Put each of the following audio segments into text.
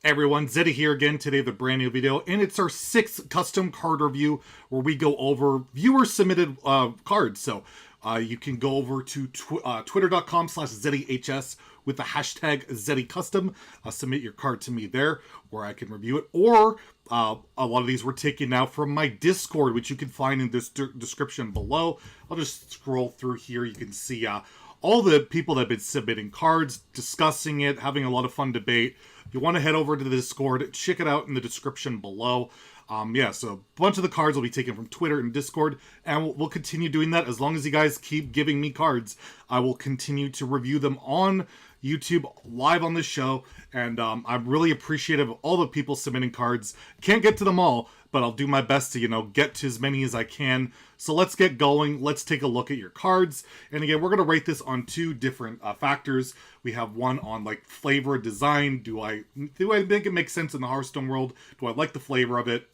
Everyone, Zeddy here again today with a brand new video, and it's our 6th custom card review where we go over viewer submitted cards. So you can go over to twitter.com/ZeddyHS with the hashtag ZeddyCustom, submit your card to me there where I can review it, or a lot of these were taken now from my Discord, which you can find in this description below. I'll just scroll through here. You can see all the people that have been submitting cards, discussing it, having a lot of fun debate. If you want to head over to the Discord, check it out in the description below. So a bunch of the cards will be taken from Twitter and Discord, and we'll continue doing that. As long as you guys keep giving me cards, I will continue to review them on YouTube live on this show, and I'm really appreciative of all the people submitting cards. Can't get to them all, but I'll do my best to, get to as many as I can. So let's get going. Let's take a look at your cards. And again, we're going to rate this on 2 different factors. We have one on flavor, design. Do I think it makes sense in the Hearthstone world? Do I like the flavor of it?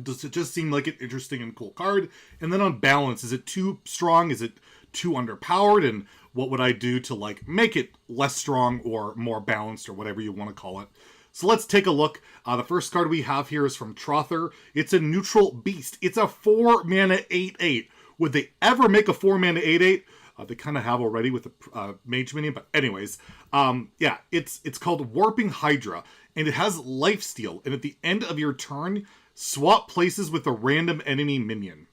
Does it just seem like an interesting and cool card? And then on balance, is it too strong? Is it too underpowered? And what would I do to make it less strong or more balanced, or whatever you want to call it? So let's take a look. The first card we have here is from Trauthor. It's a neutral beast. It's a 4-mana 8/8. Would they ever make a 4-mana 8/8? They kind of have already with the mage minion, but anyways, it's called Warping Hydra, and it has lifesteal. And at the end of your turn, swap places with a random enemy minion.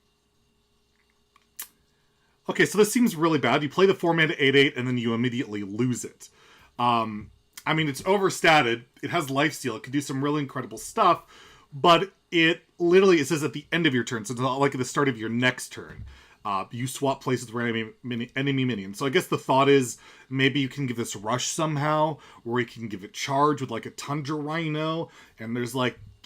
Okay, so this seems really bad. You play the 4-mana 8/8, and then you immediately lose it. It's overstated. It has lifesteal. It can do some really incredible stuff, but it says at the end of your turn, so it's not like at the start of your next turn. You swap places with random enemy minions. So I guess the thought is maybe you can give this rush somehow, or you can give it charge with a Tundra Rhino, and there's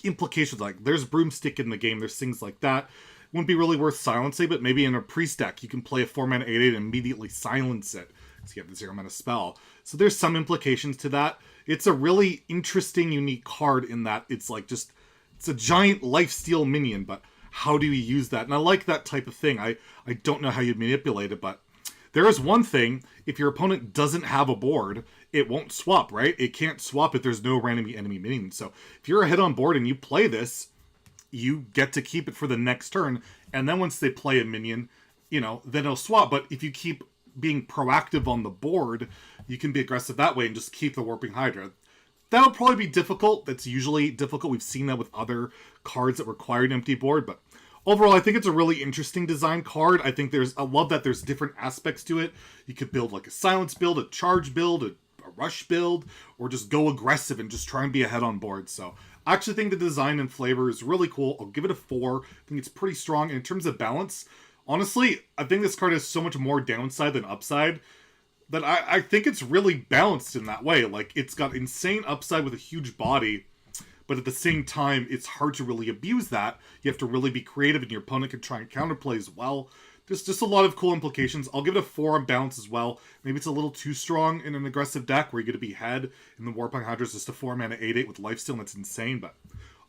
implications there's Broomstick in the game, there's things like that. Wouldn't be really worth silencing, but maybe in a priest deck you can play a 4-mana 8/8 and immediately silence it, because you have the 0-mana spell. So there's some implications to that. It's a really interesting, unique card in that it's it's a giant lifesteal minion, but how do you use that? And I like that type of thing. I don't know how you'd manipulate it, but there is one thing. If your opponent doesn't have a board, it won't swap, right? It can't swap if there's no random enemy minion. So if you're ahead on board and you play this, you get to keep it for the next turn. And then once they play a minion, then it'll swap. But if you keep being proactive on the board, you can be aggressive that way and just keep the Warping Hydra. That'll probably be difficult. That's usually difficult. We've seen that with other cards that require an empty board, but overall, I think it's a really interesting design card. I love that there's different aspects to it. You could build a silence build, a charge build, a rush build, or just go aggressive and just try and be ahead on board. So I actually think the design and flavor is really cool. I'll give it a 4. I think it's pretty strong. And in terms of balance, honestly, I think this card has so much more downside than upside that I think it's really balanced in that way. It's got insane upside with a huge body, but at the same time, it's hard to really abuse that. You have to really be creative, and your opponent can try and counterplay as well. There's just a lot of cool implications. I'll give it a 4 on balance as well. Maybe it's a little too strong in an aggressive deck where you're going to be ahead, and the Warping Hydra is just a 4-mana 8/8 with lifesteal, and that's insane. But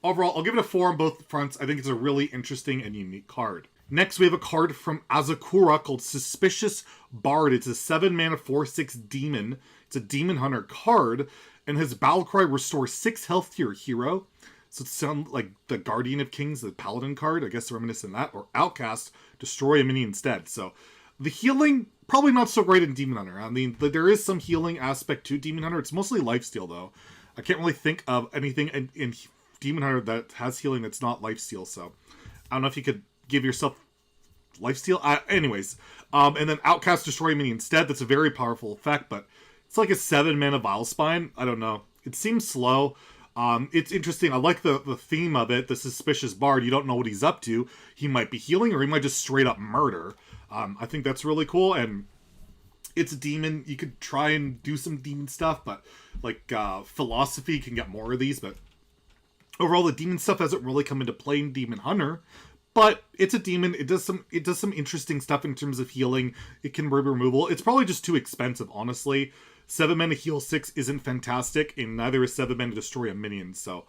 overall, I'll give it a 4 on both fronts. I think it's a really interesting and unique card. Next, we have a card from Azakura called Suspicious Bard. It's a 7-mana 4/6 demon. It's a demon hunter card, and his battle cry restores 6 health to your hero. So it sounds like the Guardian of Kings, the Paladin card, I guess reminiscent of that, or Outcast, destroy a minion instead. So the healing, probably not so great in Demon Hunter. I mean, there is some healing aspect to Demon Hunter. It's mostly lifesteal, though. I can't really think of anything in Demon Hunter that has healing that's not lifesteal, so I don't know if you could give yourself lifesteal. Anyways, and then Outcast, destroy a minion instead. That's a very powerful effect, but it's like a 7-mana Vilespine. I don't know. It seems slow. It's interesting. I like the theme of it. The Suspicious Bard. You don't know what he's up to. He might be healing, or he might just straight up murder. I think that's really cool, and it's a demon. You could try and do some demon stuff, but Philosophy can get more of these, but overall the demon stuff hasn't really come into play in Demon Hunter. But it's a demon. It does some interesting stuff in terms of healing. It can be removal. It's probably just too expensive, honestly. 7-mana heal 6 isn't fantastic, and neither is 7-mana destroy a minion. So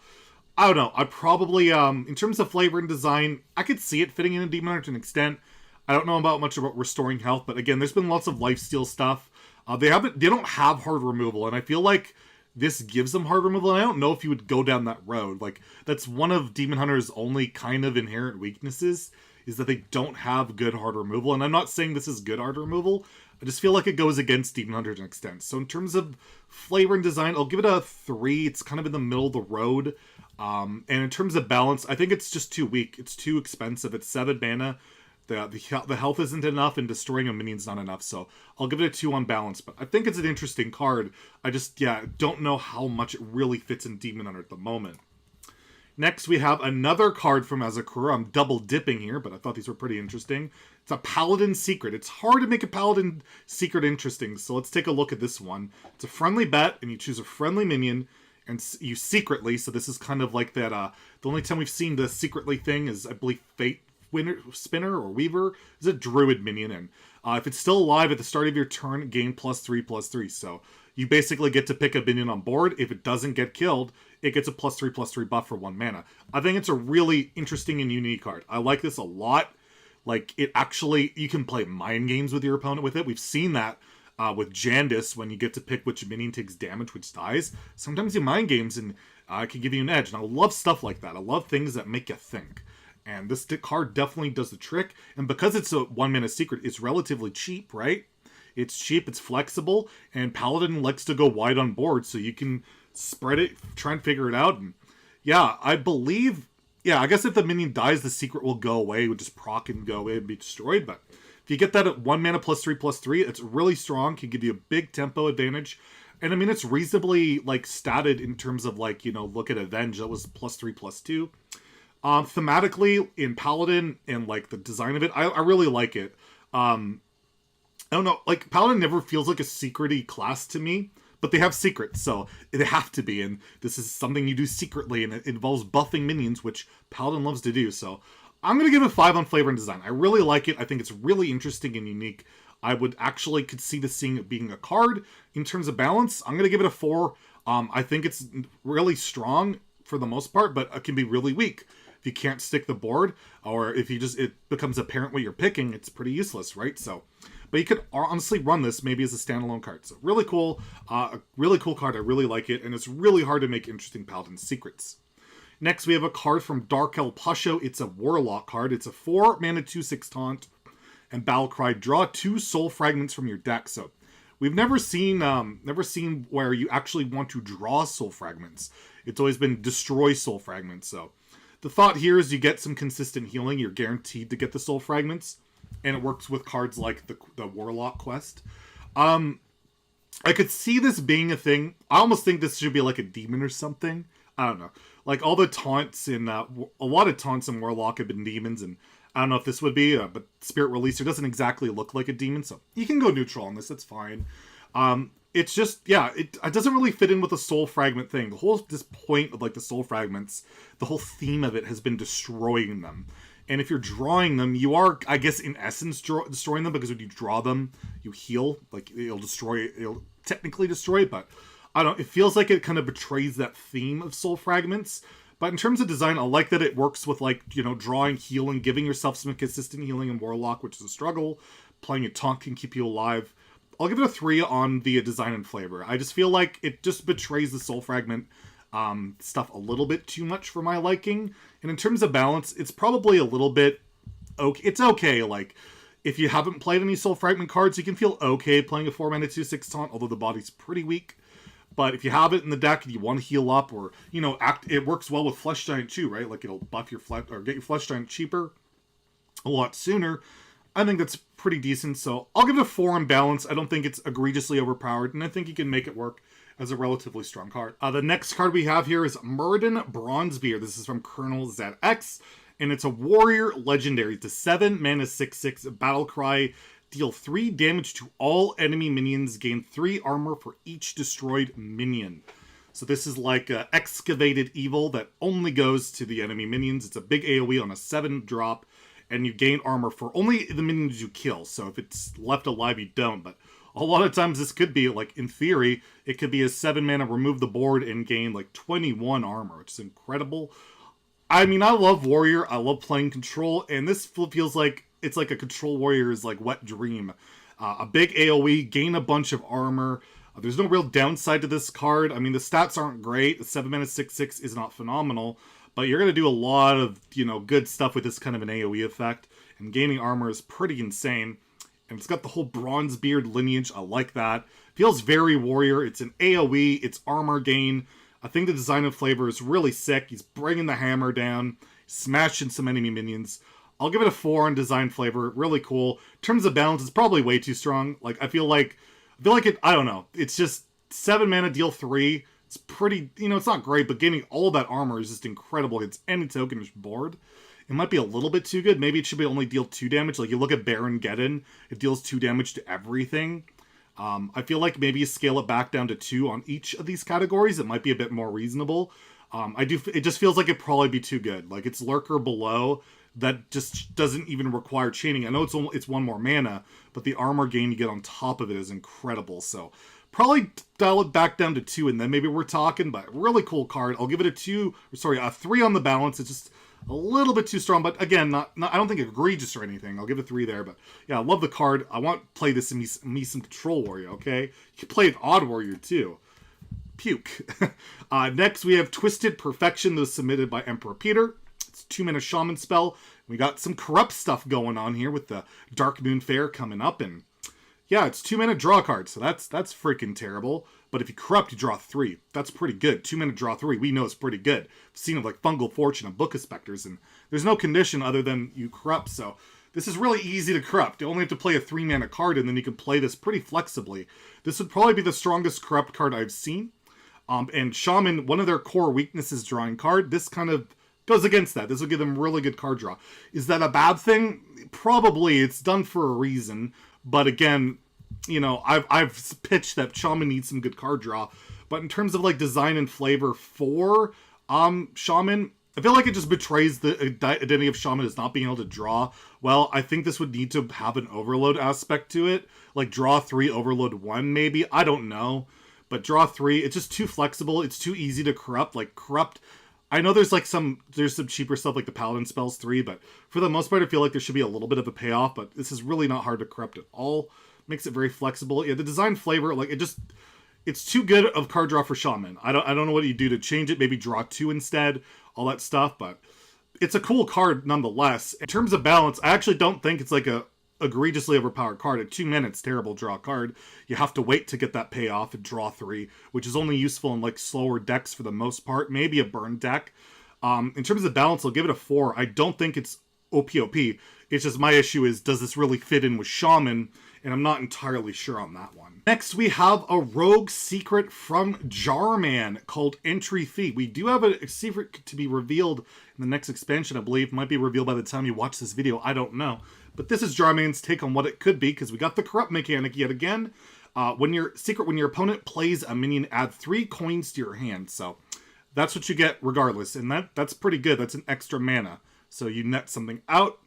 I don't know. I probably in terms of flavor and design, I could see it fitting in a Demon Hunter to an extent. I don't know much about restoring health, but again, there's been lots of lifesteal stuff. They don't have hard removal, and I feel like this gives them hard removal, and I don't know if you would go down that road. Like, that's one of Demon Hunter's only kind of inherent weaknesses, is that they don't have good hard removal, and I'm not saying this is good hard removal, I just feel like it goes against Demon Hunter to an extent. So in terms of flavor and design, I'll give it a 3. It's kind of in the middle of the road. And in terms of balance, I think it's just too weak. It's too expensive. It's 7 mana. The health isn't enough, and destroying a minion's not enough. So I'll give it a 2 on balance. But I think it's an interesting card. I just, don't know how much it really fits in Demon Hunter at the moment. Next, we have another card from Azakura. I'm double dipping here, but I thought these were pretty interesting. It's a Paladin Secret. It's hard to make a Paladin Secret interesting, so let's take a look at this one. It's a friendly bet, and you choose a friendly minion, and you secretly, so this is kind of like that, the only time we've seen the secretly thing is, I believe, Fate Spinner or Weaver is a Druid minion, and if it's still alive at the start of your turn, gain +3/+3. So you basically get to pick a minion on board. If it doesn't get killed, it gets a +3/+3 buff for 1 mana. I think it's a really interesting and unique card. I like this a lot. Like, it actually, you can play mind games with your opponent with it. We've seen that with Jandis, when you get to pick which minion takes damage, which dies. Sometimes you mind games, and it can give you an edge. And I love stuff like that. I love things that make you think. And this card definitely does the trick. And because it's a 1 mana secret, it's relatively cheap, right? It's cheap, it's flexible, and Paladin likes to go wide on board, so you can spread it, try and figure it out. And yeah, I believe, I guess if the minion dies, the secret will go away. It would just proc and go away and be destroyed. But if you get that at 1 mana +3/+3, it's really strong, can give you a big tempo advantage. And I mean, it's reasonably, like, statted in terms of, like, look at Avenge, that was +3/+2. Thematically, in Paladin, and, like, the design of it, I really like it. I don't know, like, Paladin never feels like a secret-y class to me, but they have secrets, so they have to be, and this is something you do secretly, and it involves buffing minions, which Paladin loves to do, so I'm going to give it a 5 on flavor and design. I really like it. I think it's really interesting and unique. I would actually could see this being a card. In terms of balance, I'm going to give it a 4. I think it's really strong for the most part, but it can be really weak. If you can't stick the board, or if it becomes apparent what you're picking, it's pretty useless, right? So, but you could honestly run this maybe as a standalone card. So really cool, a really cool card. I really like it, and it's really hard to make interesting Paladin secrets. Next, we have a card from Darkelposho. It's a Warlock card. It's a 4 mana 2/6 taunt and battle cry. Draw 2 soul fragments from your deck. So we've never seen where you actually want to draw soul fragments. It's always been destroy soul fragments. So the thought here is you get some consistent healing. You're guaranteed to get the soul fragments, and it works with cards like the Warlock quest. I could see this being a thing. I almost think this should be like a demon or something. I don't know. Like, all the taunts in a lot of taunts in Warlock have been demons, and I don't know if this would be, but Spirit Releaser doesn't exactly look like a demon, so you can go neutral on this. That's fine. It's just, it doesn't really fit in with the soul fragment thing. This point of, like, the soul fragments, the whole theme of it has been destroying them. And if you're drawing them, you are, I guess, in essence, destroying them, because when you draw them, you heal. Like, it'll technically destroy it, but I don't know. It feels like it kind of betrays that theme of soul fragments. But in terms of design, I like that it works with, like, drawing, healing, giving yourself some consistent healing in Warlock, which is a struggle. Playing a taunt can keep you alive. I'll give it a 3 on the design and flavor. I just feel like it just betrays the soul fragment stuff a little bit too much for my liking. And in terms of balance, it's probably a little bit okay. It's okay. Like, if you haven't played any soul fragment cards, you can feel okay playing a 4 mana 2/6 taunt, although the body's pretty weak. But if you have it in the deck and you want to heal up, or, it works well with Flesh Giant too, right? Like, it'll buff your or get your Flesh Giant cheaper a lot sooner. I think that's pretty decent, so I'll give it a 4 on balance. I don't think it's egregiously overpowered, and I think you can make it work as a relatively strong card. The next card we have here is Muradin Bronzebeard. This is from ColonelZx, and it's a warrior legendary. It's a 7 mana 6/6 battle cry. Deal 3 damage to all enemy minions. Gain 3 armor for each destroyed minion. So this is like Excavated Evil that only goes to the enemy minions. It's a big AoE on a 7-drop. And you gain armor for only the minions you kill. So if it's left alive, you don't. But a lot of times this could be, like, in theory, it could be a 7 mana, remove the board, and gain, like, 21 armor, which is incredible. I mean, I love Warrior. I love playing Control. And this feels like it's like a Control Warrior's, like, wet dream. A big AoE, gain a bunch of armor. There's no real downside to this card. I mean, the stats aren't great. The 7 mana 6/6 is not phenomenal, but you're going to do a lot of, good stuff with this kind of an AoE effect, and gaining armor is pretty insane. And it's got the whole Bronzebeard lineage. I like that. Feels very warrior. It's an AoE. It's armor gain. I think the design and flavor is really sick. He's bringing the hammer down, smashing some enemy minions. I'll give it a 4 on design flavor. Really cool. In terms of balance, it's probably way too strong. Like, I feel like it, I don't know. It's just 7 mana, deal 3. It's pretty, it's not great, but gaining all that armor is just incredible against any tokenish board. It might be a little bit too good. Maybe it should be only deal 2 damage. Like, you look at Baron Geddon, it deals 2 damage to everything. I feel like maybe you scale it back down to 2 on each of these categories. It might be a bit more reasonable. It just feels like it'd probably be too good. Like, it's Lurker below that just doesn't even require chaining. I know it's 1 more mana, but the armor gain you get on top of it is incredible. So probably dial it back down to 2, and then maybe we're talking. But really cool card. I'll give it a 3 on the balance. It's just a little bit too strong, but again, not I don't think egregious or anything. I'll give it 3 there, but yeah, I love the card. I want to play this in me some Control Warrior, okay? You can play an Odd Warrior too. Puke. Next, we have Twisted Perfection that was submitted by Emperor Peter. It's 2 mana Shaman spell. We got some corrupt stuff going on here with the Dark Moon Fair coming up, and yeah, it's 2 mana draw card, so that's freaking terrible. But if you corrupt, you draw 3. That's pretty good. 2 mana draw 3, we know it's pretty good. I've seen it like Fungal Fortune and Book of Specters, and there's no condition other than you corrupt, so this is really easy to corrupt. You only have to play a 3 mana card, and then you can play this pretty flexibly. This would probably be the strongest corrupt card I've seen. And Shaman, one of their core weaknesses, drawing card. This kind of goes against that. This will give them really good card draw. Is that a bad thing? Probably. It's done for a reason. But again, I've pitched that Shaman needs some good card draw. But in terms of like design and flavor for Shaman, I feel like it just betrays the identity of Shaman as not being able to draw. Well, I think this would need to have an overload aspect to it. Like draw 3, overload 1 maybe. I don't know. But draw 3, it's just too flexible. It's too easy to corrupt. Like corrupt, I know there's some cheaper stuff like the Paladin spells 3, but for the most part I feel like there should be a little bit of a payoff, but this is really not hard to corrupt at all. Makes it very flexible. Yeah, the design flavor, like it's too good of card draw for Shaman. I don't know what you do to change it. Maybe draw 2 instead, all that stuff, but it's a cool card nonetheless. In terms of balance, I actually don't think it's like a egregiously overpowered card. At 2 minutes, terrible draw card. You have to wait to get that payoff and draw 3, which is only useful in like slower decks for the most part. Maybe a burn deck. In terms of balance, I'll give it a 4. I don't think it's OP. It's just my issue is, does this really fit in with Shaman? And I'm not entirely sure on that one. Next, we have a rogue secret from Jarman called Entry Fee. We do have a secret to be revealed in the next expansion, I believe. Might be revealed by the time you watch this video. I don't know. But this is Jarman's take on what it could be, because we got the corrupt mechanic yet again. When your opponent plays a minion, add 3 coins to your hand. So that's what you get regardless. And that's pretty good. That's an extra mana. So you net something out.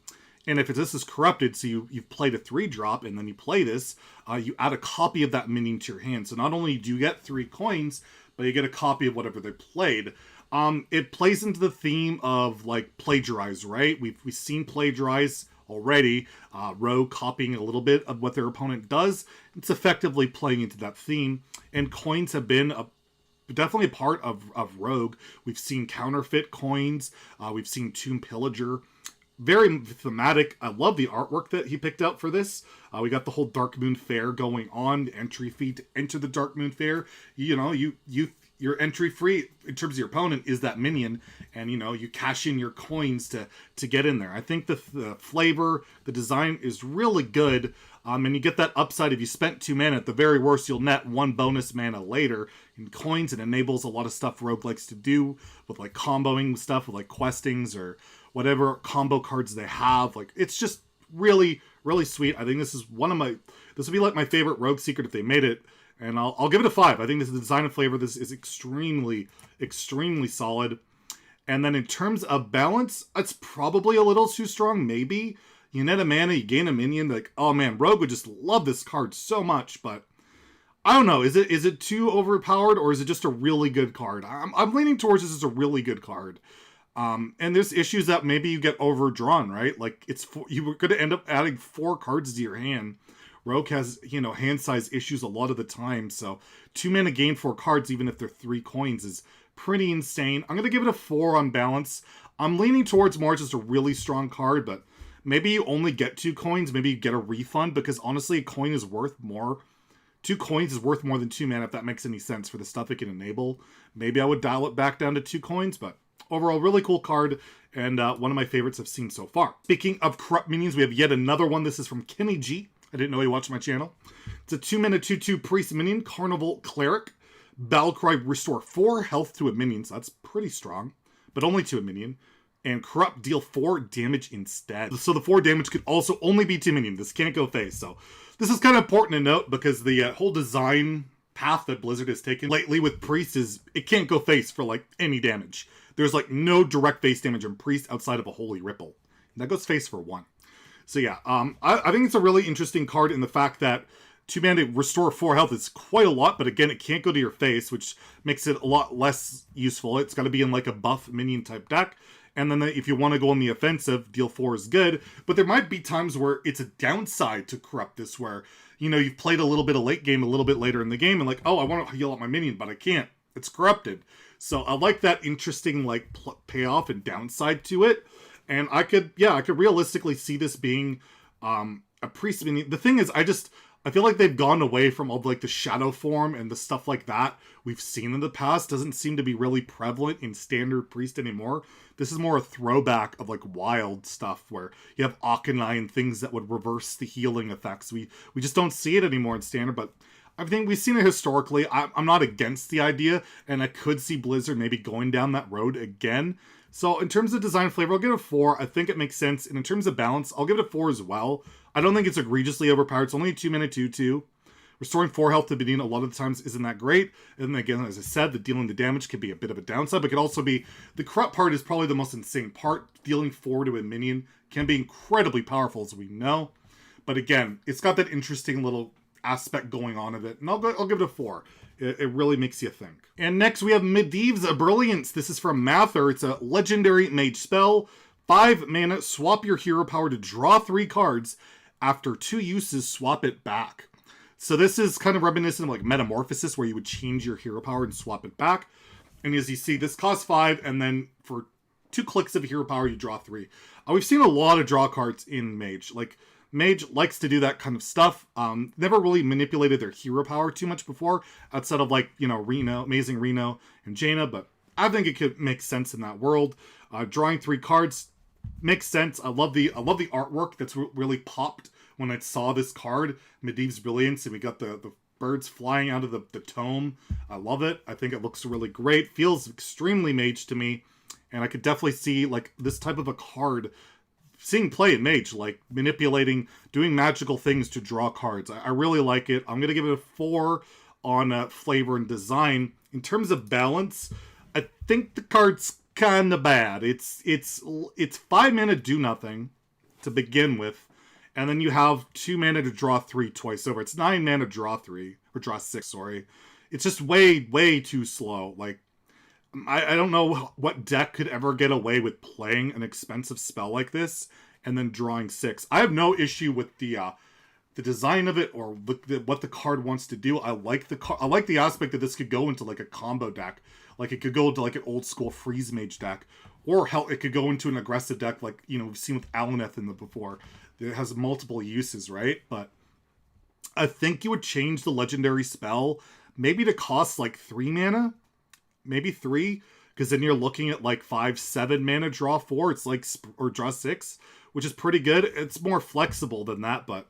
And if this is corrupted, so you've played a 3-drop, and then you play this, you add a copy of that minion to your hand. So not only do you get 3 coins, but you get a copy of whatever they played. It plays into the theme of, like, plagiarize, right? We've seen plagiarize already. Rogue copying a little bit of what their opponent does. It's effectively playing into that theme. And coins have been definitely a part of Rogue. We've seen counterfeit coins. We've seen Tomb Pillager. Very thematic. I love the artwork that he picked out for this. We got the whole Dark Moon Fair going on, the entry fee to enter the Dark Moon Fair. Your entry free in terms of your opponent is that minion, and you cash in your coins to get in there. I think the flavor, the design is really good, and you get that upside if you spent 2 mana. At the very worst, you'll net 1 bonus mana later in coins. It enables a lot of stuff Rogue likes to do with like comboing stuff with like questings or whatever combo cards they have. Like, it's just really, really sweet. I think this would be like my favorite Rogue secret if they made it. And I'll give it a 5. I think this is the design and flavor. This is extremely, extremely solid. And then in terms of balance, it's probably a little too strong, maybe. You net a mana, you gain a minion. Like, oh man, Rogue would just love this card so much. But I don't know. Is it too overpowered, or is it just a really good card? I'm leaning towards this as a really good card. And there's issues that maybe you get overdrawn, right? Like, you were going to end up adding 4 cards to your hand, Rogue has, you know, hand size issues a lot of the time, so 2 mana gain 4 cards, even if they're 3 coins, is pretty insane. I'm going to give it a 4 on balance. I'm leaning towards more just a really strong card, but maybe you only get 2 coins, maybe you get a refund, because honestly, a coin is worth more. 2 coins is worth more than 2 mana, if that makes any sense for the stuff it can enable. Maybe I would dial it back down to 2 coins, but overall, really cool card, and one of my favorites I've seen so far. Speaking of corrupt minions, we have yet another one. This is from Kenny G. I didn't know he watched my channel. It's a 2 mana 2/2 priest minion, Carnival Cleric. Battlecry, restore 4 health to a minion, so that's pretty strong, but only to a minion. And corrupt, deal 4 damage instead. So the 4 damage could also only be to minion. This can't go face. So this is kind of important to note, because the whole design path that Blizzard has taken lately with priest is it can't go face for like any damage. There's like no direct face damage on priest outside of a Holy Ripple. And that goes face for 1. So yeah, I think it's a really interesting card in the fact that 2 mana to restore 4 health is quite a lot, but again, it can't go to your face, which makes it a lot less useful. It's got to be in like a buff minion type deck. And then if you want to go on the offensive, deal 4 is good. But there might be times where it's a downside to corrupt this, where, you know, you've played a little bit of late game a little bit later in the game, and like, oh, I want to heal out my minion, but I can't. It's corrupted. So I like that interesting like payoff and downside to it. And I could realistically see this being a priest minion. The thing is, I feel like they've gone away from all like the shadow form and the stuff like that we've seen in the past. Doesn't seem to be really prevalent in standard priest anymore. This is more a throwback of like wild stuff where you have Akanai and things that would reverse the healing effects. We just don't see it anymore in standard, but I think we've seen it historically. I'm not against the idea, and I could see Blizzard maybe going down that road again. So in terms of design flavor, I'll give it a 4. I think it makes sense. And in terms of balance, I'll give it a 4 as well. I don't think it's egregiously overpowered. It's only a 2 mana 2/2. Restoring 4 health to minion a lot of the times isn't that great. And again, as I said, the dealing the damage can be a bit of a downside, but it could also be, the corrupt part is probably the most insane part. Dealing 4 to a minion can be incredibly powerful, as we know. But again, it's got that interesting little aspect going on of it. And I'll give it a 4. It really makes you think. And next we have Medivh's Brilliance. This is from Mather. It's a legendary mage spell. 5 mana, swap your hero power to draw 3 cards. After 2 uses, swap it back. So this is kind of reminiscent of like Metamorphosis, where you would change your hero power and swap it back. And as you see, this costs 5, and then for 2 clicks of hero power, you draw 3. We've seen a lot of draw cards in Mage. Like, Mage likes to do that kind of stuff. Never really manipulated their hero power too much before, outside of like, you know, Reno, Amazing Reno, and Jaina, but I think it could make sense in that world. Drawing 3 cards makes sense. I love the artwork that's really popped when I saw this card, Medivh's Brilliance, and we got the birds flying out of the tome. I love it. I think it looks really great. Feels extremely Mage to me, and I could definitely see like this type of a card seeing play in Mage, like manipulating, doing magical things to draw cards. I really like it. I'm going to give it a 4 on flavor and design. In terms of balance, I think the card's kind of bad. It's 5 mana do nothing to begin with, and then you have 2 mana to draw 3 twice over. It's 9 mana draw 3, or draw 6, sorry. It's just way too slow. Like, I don't know what deck could ever get away with playing an expensive spell like this and then drawing 6. I have no issue with the design of it or what the card wants to do. I like the aspect that this could go into like a combo deck. Like it could go into like an old school freeze mage deck, or hell, it could go into an aggressive deck like, you know, we've seen with Alaneth in the before. It has multiple uses, right? But I think you would change the legendary spell maybe to cost like 3 mana. Maybe 3, because then you're looking at like 5-7 mana draw 4. It's like, or draw 6, which is pretty good. It's more flexible than that, but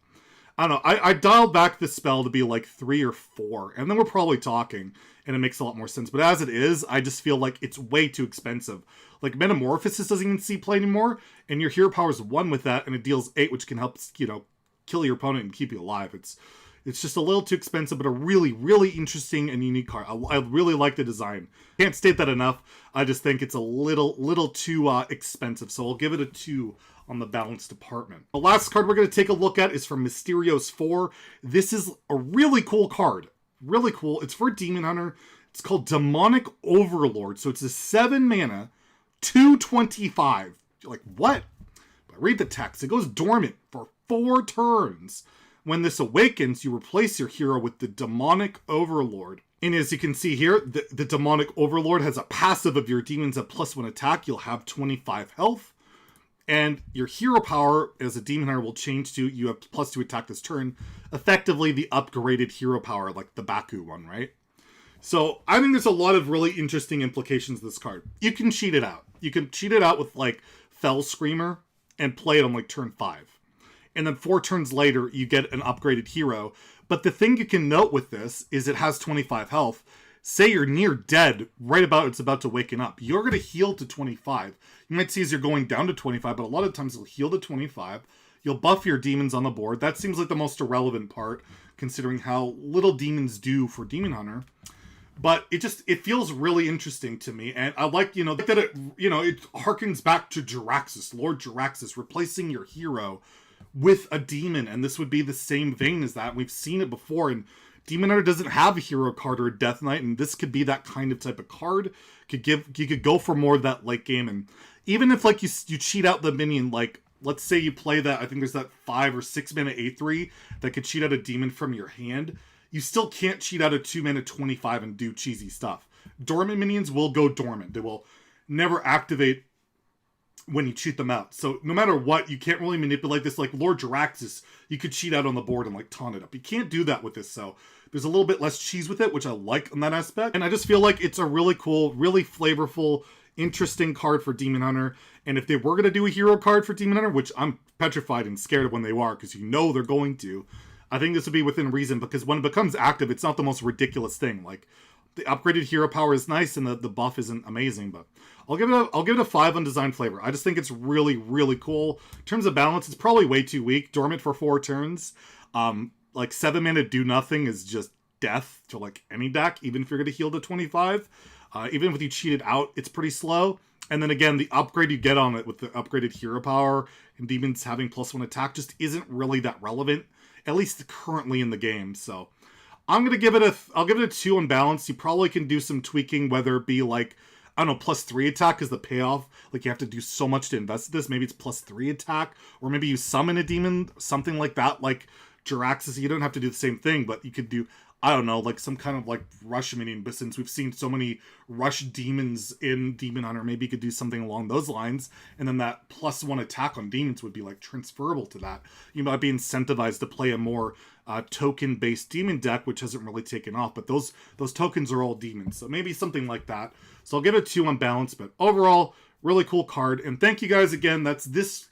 I don't know. I dialed back the spell to be like 3 or 4, and then we're probably talking, and it makes a lot more sense. But as it is, I just feel like it's way too expensive. Like Metamorphosis doesn't even see play anymore, and your hero power is 1 with that, and it deals 8, which can help, you know, kill your opponent and keep you alive. It's just a little too expensive, but a really interesting and unique card. I really like the design. Can't state that enough. I just think it's a little too expensive, so I'll give it a 2 on the balance department. The last card we're going to take a look at is from Mysterios 4. This is a really cool card. Really cool. It's for Demon Hunter. It's called Demonic Overlord. So it's a 7 mana, 2/25. You're like, what? But read the text. It goes dormant for 4 turns. When this awakens, you replace your hero with the Demonic Overlord. And as you can see here, the Demonic Overlord has a passive of your demons at +1 attack. You'll have 25 health. And your hero power as a demon hunter will change to you have +2 attack this turn. Effectively the upgraded hero power, like the Baku one, right? So I think there's a lot of really interesting implications of this card. You can cheat it out. You can cheat it out with like Fell Screamer and play it on like turn 5. And then 4 turns later, you get an upgraded hero. But the thing you can note with this is it has 25 health. Say you're near dead, right about it's about to waken up. You're going to heal to 25. You might see as you're going down to 25, but a lot of times you'll heal to 25. You'll buff your demons on the board. That seems like the most irrelevant part, considering how little demons do for Demon Hunter. But it feels really interesting to me. And I like, that it harkens back to Jaraxxus, Lord Jaraxxus, replacing your hero with a demon. And this would be the same vein as that. We've seen it before, and Demon Hunter doesn't have a hero card or a Death Knight, and this could be that kind of type of card. You could go for more of that late game, and even if like you cheat out the minion, like let's say you play that, I think there's that 5 or 6 mana 8/3 that could cheat out a demon from your hand. You still can't cheat out a 2 mana 25 and do cheesy stuff. Dormant minions will go dormant. They will never activate when you cheat them out. So no matter what, you can't really manipulate this. Like Lord Jaraxxus, you could cheat out on the board and like taunt it up. You can't do that with this, so there's a little bit less cheese with it, which I like on that aspect. And I just feel like it's a really cool, really flavorful, interesting card for Demon Hunter. And if they were going to do a hero card for Demon Hunter, which I'm petrified and scared of when they are, because they're going to, I think this would be within reason, because when it becomes active, it's not the most ridiculous thing. Like, the upgraded hero power is nice, and the buff isn't amazing, but I'll give it a 5 on design flavor. I just think it's really, really cool. In terms of balance, it's probably way too weak. Dormant for 4 turns. Like 7 mana do nothing is just death to like any deck, even if you're going to heal to 25. Even if you cheat it out, it's pretty slow. And then again, the upgrade you get on it with the upgraded hero power and demons having +1 attack just isn't really that relevant, at least currently in the game. So I'll give it a 2 on balance. You probably can do some tweaking, whether it be like, I don't know, +3 attack is the payoff. Like you have to do so much to invest in this. Maybe it's +3 attack, or maybe you summon a demon, something like that. Like Jaraxxus, you don't have to do the same thing, but you could do, I don't know, like some kind of like rush minion. But since we've seen so many rush demons in Demon Hunter, maybe you could do something along those lines. And then that +1 attack on demons would be like transferable to that. You might be incentivized to play a more token-based demon deck, which hasn't really taken off. But those tokens are all demons, so maybe something like that. So I'll give it a 2 on balance, but overall, really cool card. And thank you guys again. That's this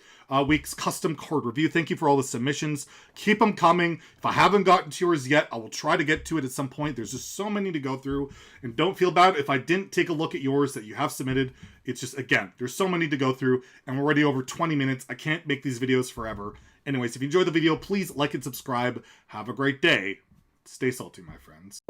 week's custom card review. Thank you for all the submissions. Keep them coming. If I haven't gotten to yours yet, I will try to get to it at some point. There's just so many to go through, and don't feel bad if I didn't take a look at yours that you have submitted. It's just, again, there's so many to go through, and we're already over 20 minutes. I can't make these videos forever. Anyways, if you enjoyed the video, please like and subscribe. Have a great day. Stay salty, my friends.